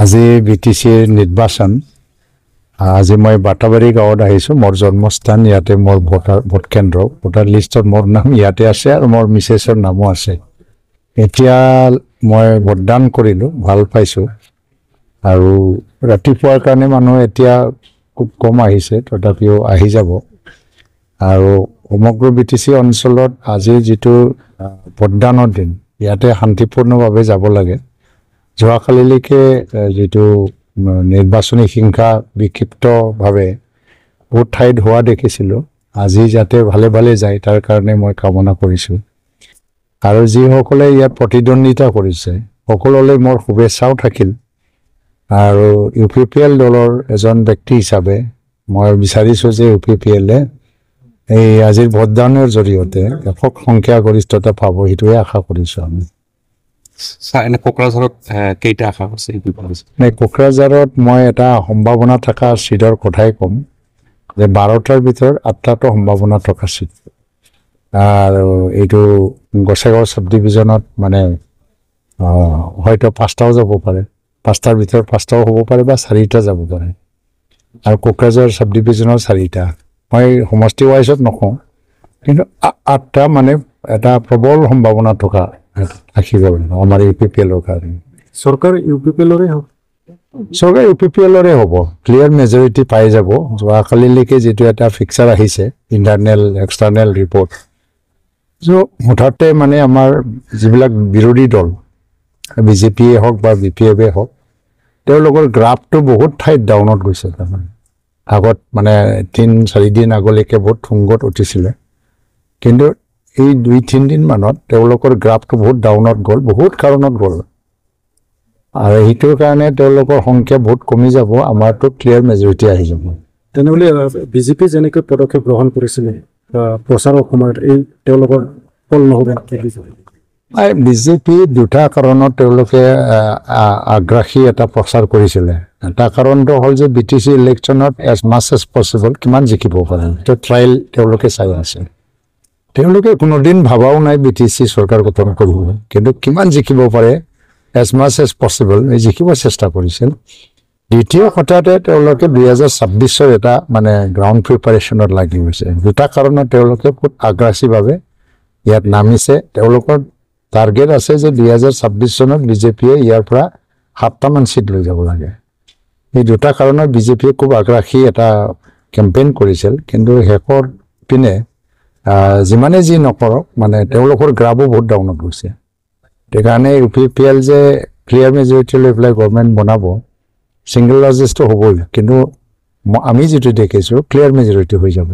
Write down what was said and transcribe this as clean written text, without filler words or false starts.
আজি বিটিচিৰ নিৰ্বাচন আজি মই বাটাবাৰী গাঁৱত আহিছোঁ মোৰ জন্মস্থান ইয়াতে মোৰ ভোট কেন্দ্ৰ ভোটাৰ লিষ্টত মোৰ নাম ইয়াতে আছে আৰু মোৰ মিছেছৰ নামো আছে এতিয়া মই ভোটদান কৰিলোঁ ভাল পাইছোঁ আৰু ৰাতিপুৱাৰ কাৰণে মানুহ এতিয়া খুব কম আহিছে তথাপিও আহি যাব আৰু সমগ্ৰ বিটিচি অঞ্চলত আজি যেটো ভোটদানৰ দিন ইয়াতে শান্তিপূৰ্ণভাৱে যাব লাগে যোৱাকালিলৈকে যেটো নিৰ্বাচনী হিংসা বিক্ষিপ্তভাৱে বহুত ঠাইত হোৱা দেখিছিলোঁ আজি যাতে ভালে ভালে যায় তাৰ কাৰণে মই কামনা কৰিছোঁ আৰু যিসকলে ইয়াত প্ৰতিদ্বন্দ্বিতা কৰিছে সকলোলৈ মোৰ শুভেচ্ছাও থাকিল আৰু ইউপিপিএল দলৰ এজন ব্যক্তি হিচাপে মই বিচাৰিছোঁ যে ইউপিপিএলে এই আজিৰ ভোটদানৰ জৰিয়তে ব্যাপক সংখ্যাগৰিষ্ঠতা পাব সেইটোৱে আশা কৰিছোঁ আমি এনে কোকৰাঝাৰত কেইটা আশা আছে কোকৰাঝাৰত মই এটা সম্ভাৱনা থকা চিটৰ কথাই ক'ম যে 12টাৰ ভিতৰত 8টাটো সম্ভাৱনা থকা চিট আৰু এইটো গোসাইগাঁও সাব ডিভিজনত মানে হয়তো 5টাও যাব পাৰে 5টাৰ ভিতৰত 5টাও হ'ব পাৰে বা 4টা যাব পাৰে আৰু কোকৰাঝাৰ সাব ডিভিজনৰ 4টা মই সমষ্টি ওয়াইজত নকওঁ কিন্তু 8টা মানে এটা প্ৰবল সম্ভাৱনা থকা থাকিব আমাৰ ইউপিপিএলৰ কাৰণে চৰকাৰ ইউপিপিএলৰে হ'ব চৰকাৰ ইউপিপিএলৰে হ'ব ক্লিয়াৰ মেজৰিটি পাই যাব যোৱাকালিলৈকে যেটো এটা ফিক্সাৰ আহিছে ইণ্টাৰনেল এক্সটাৰ্নেল ৰিপৰ্ট মুঠতে মানে আমাৰ যিবিলাক বিৰোধী দল বিজেপিয়ে হওক বা বিপিএফে হওক তেওঁলোকৰ গ্ৰাফটো বহুত ঠাইত ডাউনত গৈছে তাৰমানে আগত মানে 3-4 দিন আগলৈকে বহুত থুংগত উঠিছিলে কিন্তু এই 2-3 দিন মানত তেওঁলোকৰ গ্ৰাফটো বহুত ডাউনত গ'ল বহুত কাৰণত গ'ল আৰু এইটোৰ কাৰণে তেওঁলোকৰ সংখ্যা বহুত কমি যাব আমাৰটো ক্লিয়াৰ মেজৰিটি আহি যাব তেনেহ'লে বিজেপি যেনেকৈ পদক্ষেপ গ্ৰহণ কৰিছিলে প্ৰচাৰৰ সময়ত এই তেওঁলোকৰ ফল নহ'ব বিজেপি দুটা কাৰণত তেওঁলোকে আগ্ৰাসী এটা প্ৰচাৰ কৰিছিলে এটা কাৰণটো হ'ল যে বিটিচি ইলেকশ্যনত এজ মাছ এজ পচিবল কিমান জিকিব পাৰে এইটো ট্ৰায়েল তেওঁলোকে চাই আছে তেওঁলোকে কোনোদিন ভাবাও নাই বিটিচি চৰকাৰ গঠন কৰিব কিন্তু কিমান জিকিব পাৰে এজ মাছ এজ পচিবল এই জিকিব চেষ্টা কৰিছিল দ্বিতীয় কথাতে তেওঁলোকে 2026ৰ এটা মানে গ্ৰাউণ্ড প্ৰিপাৰেশ্যনত লাগি গৈছে দুটা কাৰণত তেওঁলোকে খুব আগ্ৰাসীভাৱে ইয়াত নামিছে তেওঁলোকৰ টাৰ্গেট আছে যে 2026 চনত বিজেপিয়ে ইয়াৰ পৰা 7টামান চিট লৈ যাব লাগে এই দুটা কাৰণত বিজেপিয়ে খুব আগ্ৰাসী এটা কেম্পেইন কৰিছিল কিন্তু শেষৰ পিনে যিমানে যি নকৰক মানে তেওঁলোকৰ গ্ৰাফো বহুত ডাউনত গৈছে সেইকাৰণে ইউপিপিএল যে ক্লিয়াৰ মেজৰিটি লৈ পেলাই গভৰ্ণমেণ্ট বনাব ছিংগল লাৰ্জেষ্টটো হ'বই কিন্তু আমি যেটো দেখিছোঁ ক্লিয়াৰ মেজৰিটি হৈ যাব